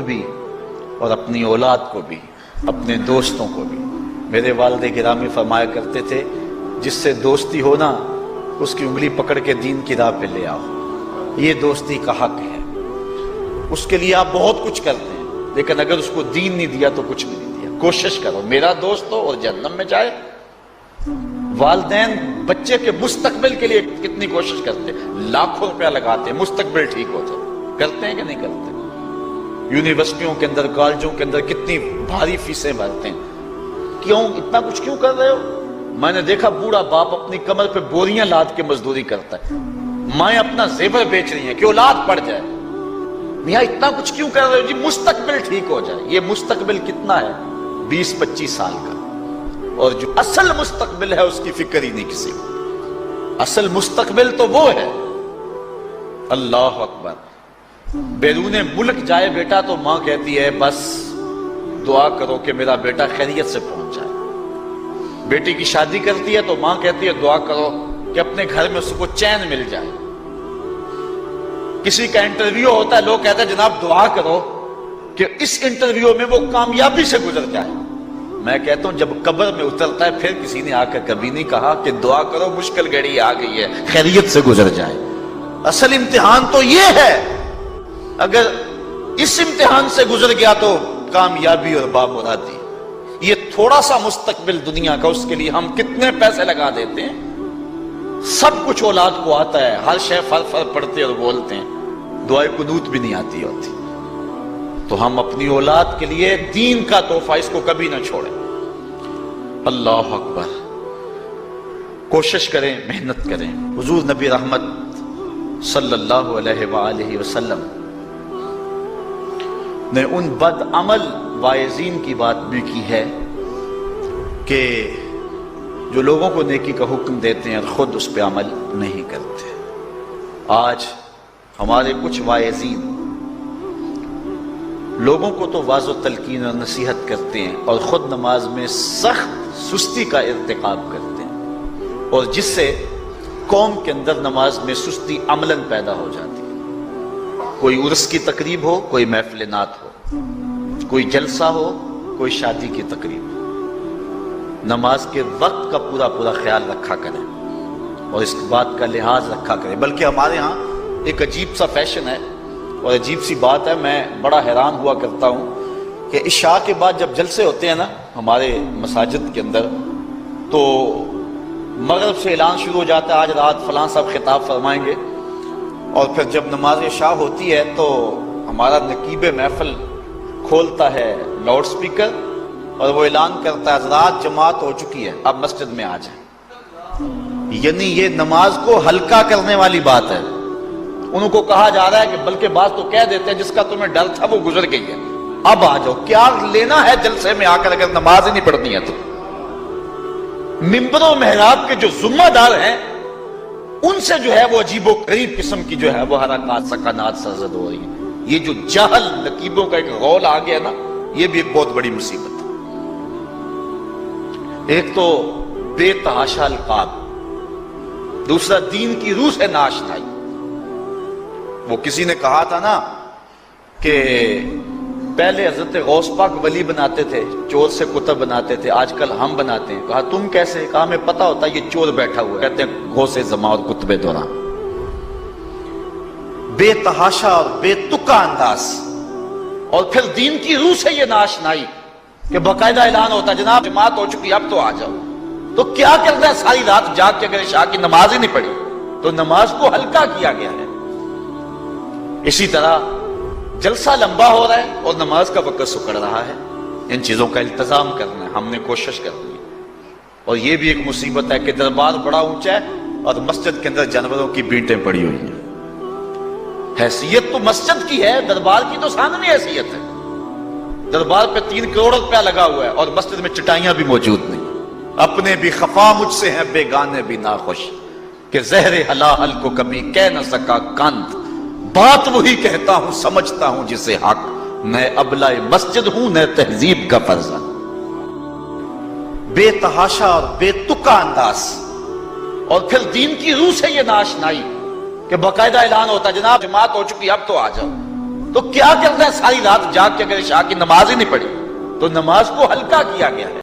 بھی اور اپنی اولاد کو بھی، اپنے دوستوں کو بھی۔ میرے والد گرامی فرمایا کرتے تھے، جس سے دوستی ہو نا اس کی انگلی پکڑ کے دین کی راہ پہ لے آؤ، یہ دوستی کا حق ہے۔ اس کے لیے آپ بہت کچھ کرتے ہیں، لیکن اگر اس کو دین نہیں دیا تو کچھ بھی نہیں دیا۔ کوشش کرو میرا دوست ہو اور جہنم میں جائے۔ والدین بچے کے مستقبل کے لیے کتنی کوشش کرتے ہیں، لاکھوں روپیہ لگاتے ہیں مستقبل ٹھیک ہو جائے، کرتے ہیں کہ نہیں کرتے؟ یونیورسٹیوں کے اندر، کالجوں کے اندر کتنی بھاری فیسیں بھرتے ہیں۔ کیوں اتنا کچھ کیوں کر رہے ہو؟ میں نے دیکھا بوڑھا باپ اپنی کمر پہ بوریاں لاد کے مزدوری کرتا ہے، مائیں اپنا زیور بیچ رہی ہیں کہ اولاد پڑ جائے۔ میاں اتنا کچھ کیوں کر رہے ہو؟ جی مستقبل ٹھیک ہو جائے۔ یہ مستقبل کتنا ہے؟ 20-25 سال کا، اور جو اصل مستقبل ہے اس کی فکر ہی نہیں کسی کو۔ اصل مستقبل تو وہ ہے، اللہ اکبر، بیرون ملک جائے بیٹا تو ماں کہتی ہے بس دعا کرو کہ میرا بیٹا خیریت سے پہنچ جائے۔ بیٹی کی شادی کرتی ہے تو ماں کہتی ہے دعا کرو کہ اپنے گھر میں اس کو چین مل جائے۔ کسی کا انٹرویو ہوتا ہے، لوگ کہتے ہیں جناب دعا کرو کہ اس انٹرویو میں وہ کامیابی سے گزر جائے۔ میں کہتا ہوں جب قبر میں اترتا ہے پھر کسی نے آ کر کبھی نہیں کہا کہ دعا کرو مشکل گھڑی آ گئی ہے خیریت سے گزر جائے۔ اصل امتحان تو یہ ہے، اگر اس امتحان سے گزر گیا تو کامیابی اور بامرادی۔ یہ تھوڑا سا مستقبل دنیا کا، اس کے لیے ہم کتنے پیسے لگا دیتے ہیں۔ سب کچھ اولاد کو آتا ہے، ہر شے فر فر پڑھتے اور بولتے ہیں، دعائے قنوت بھی نہیں آتی ہوتی۔ تو ہم اپنی اولاد کے لیے دین کا تحفہ اس کو کبھی نہ چھوڑیں۔ اللہ اکبر، کوشش کریں، محنت کریں۔ حضور نبی رحمت صلی اللہ علیہ وآلہ وسلم نے ان بد عمل واعظین کی بات بھی کی ہے کہ جو لوگوں کو نیکی کا حکم دیتے ہیں اور خود اس پہ عمل نہیں کرتے۔ آج ہمارے کچھ واعظین لوگوں کو تو واعظ و تلقین اور نصیحت کرتے ہیں اور خود نماز میں سخت سستی کا ارتکاب کرتے ہیں، اور جس سے قوم کے اندر نماز میں سستی عملاً پیدا ہو جاتی ہے۔ کوئی عرس کی تقریب ہو، کوئی محفل نعت ہو، کوئی جلسہ ہو، کوئی شادی کی تقریب ہو، نماز کے وقت کا پورا خیال رکھا کریں اور اس بات کا لحاظ رکھا کریں۔ بلکہ ہمارے ہاں ایک عجیب سا فیشن ہے اور عجیب سی بات ہے، میں بڑا حیران ہوا کرتا ہوں کہ عشاء کے بعد جب جلسے ہوتے ہیں نا ہمارے مساجد کے اندر، تو مغرب سے اعلان شروع ہو جاتا ہے آج رات فلاں صاحب خطاب فرمائیں گے، اور پھر جب نماز عشاء ہوتی ہے تو ہمارا نقیب محفل کھولتا ہے لاؤڈ سپیکر اور وہ اعلان کرتا ہے حضرات جماعت ہو چکی ہے، اب مسجد میں آ جائیں۔ یعنی یہ نماز کو ہلکا کرنے والی بات ہے۔ انہوں کو کہا جا رہا ہے کہ بلکہ بعض تو کہہ دیتے ہیں جس کا تمہیں ڈر تھا وہ گزر گئی ہے، اب آ جاؤ، کیا لینا ہے جلسے میں آ کر اگر نماز ہی نہیں پڑھنی ہے تو۔ ممبر و محراب کے جو ذمہ دار ہیں ان سے جو ہے وہ عجیب و غریب قسم کی جو ہے وہ حرکات سکنات سرزد ہو رہی ہیں۔ یہ جو جاہل نقیبوں کا ایک غول آ گیا نا، یہ بھی ایک بہت بڑی مصیبت ہے۔ ایک تو بے تحاشا القاب، دوسرا دین کی روح سے ناشنائی۔ وہ کسی نے کہا تھا نا کہ پہلے حضرت غوث پاک ولی بناتے تھے، چور سے کتب بناتے تھے، آج کل ہم بناتے ہیں۔ کہا تم کیسے؟ کہا ہمیں پتا ہوتا ہے یہ چور بیٹھا ہوا ہے، کہتے ہیں غوث زماں اور کتب دوران۔ بے تحاشا اور بے تکا انداز، اور پھر دین کی روح سے یہ ناشنائی کہ باقاعدہ اعلان ہوتا ہے جناب جماعت ہو چکی اب تو آ جاؤ۔ تو کیا کرتا ہے ساری رات جاگ کے اگر عشاء کی نماز ہی نہیں پڑھی تو نماز کو ہلکا کیا گیا ہے۔ اسی طرح جلسہ لمبا ہو رہا ہے اور نماز کا وقت سکڑ رہا ہے۔ ان چیزوں کا التزام کرنا ہے، ہم نے کوشش کرنی ہے۔ اور یہ بھی ایک مصیبت ہے کہ دربار بڑا اونچا ہے اور مسجد کے اندر جانوروں کی بینٹیں پڑی ہوئی ہیں۔ حیثیت تو مسجد کی ہے، دربار کی تو ثانوی حیثیت ہے۔ دربار پہ 3 کروڑ روپیہ لگا ہوا ہے اور مسجد میں چٹائیاں بھی موجود نہیں۔ اپنے بھی خفا مجھ سے ہیں بیگانے بھی ناخوش، کہ زہر حلال کو کبھی کہہ نہ سکا کند، بات وہی کہتا ہوں سمجھتا ہوں جسے حق، میں ابلہ مسجد ہوں نہ تہذیب کا فرزند۔ بے تحاشا اور بے تکا انداز، اور پھر دین کی روح سے یہ ناشنائی کہ باقاعدہ اعلان ہوتا ہے جناب جماعت ہو چکی اب تو آ جاؤ۔ تو کیا کرنا ہے ساری رات جاگ کے اگر عشاء کی نماز ہی نہیں پڑھی تو نماز کو ہلکا کیا گیا ہے.